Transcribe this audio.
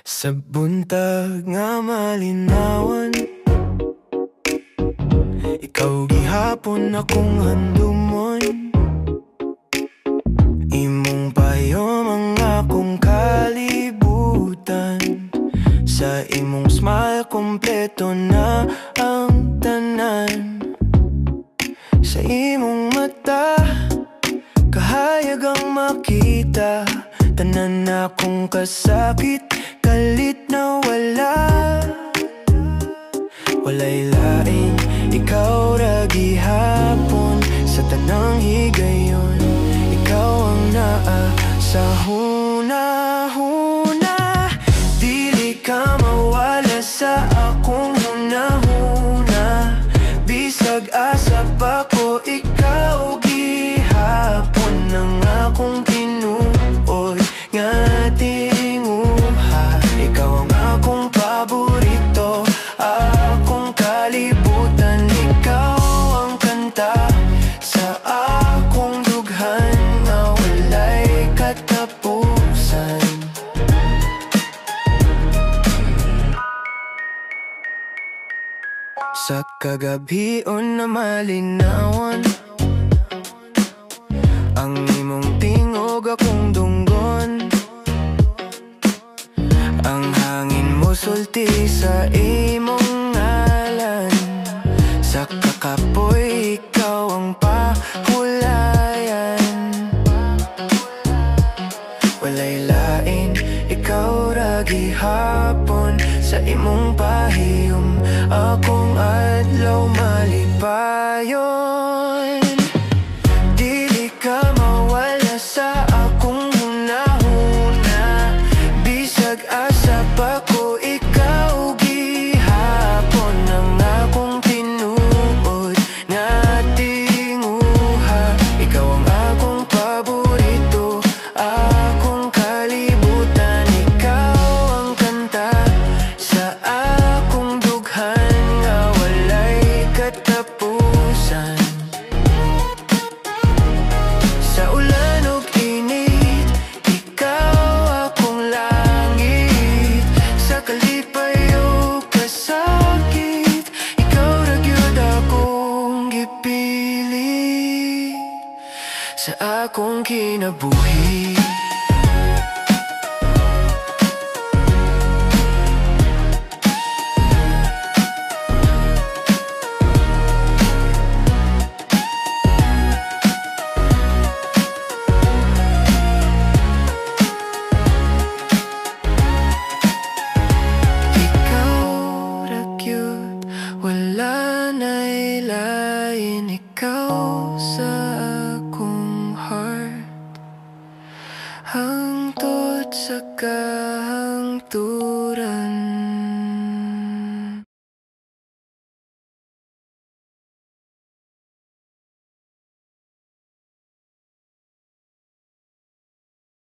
Sa buntag nga malinawan, ikaw gihapon akong handumon. Imong payom ang akong kalibutan. Sa imong smile kompleto na ang tanan. Sa imong mata kahayag ang makita. Tanan akong kasakit, kalit na wala. Walay lain, ikaw ra gihapon. Sa tanang higayon, ikaw ang naa sa hunahuna. Dili ka mawala sa akong hunahuna. Bisag asa pa ko, ikaw gihapon ang akong tinuod nga tinguha. Ikaw ang akong paborito, akong kalibutan. Ikaw ang kanta sa akong dughan na walay katapusan. Sa kagabion na malinawan, ang imong tingog akong dunggon. Ang hangin mo sulti sa imong ngalan. Sa kakapoy, ikaw ang pahulayan. Walay lain, ikaw ra gihapon. Sa imong pahiyom, akong adlaw malipayon. Dili ka mawala sa akong hunahuna. Bisag asa pa ko, ikaw gihapon ang akong tinuod nga tinguha. Ikaw ang akong paborito, akong kalibutan. Ikaw ang kanta sa akong dughan nga walay katapusan. Sa ulan ug init, ikaw akong langit. Sa kalipay o kasakit, ikaw ra gyud akong gipili sa akong kinabuhi. Wala na'y lain, ikaw sa akong heart. Hangtod sa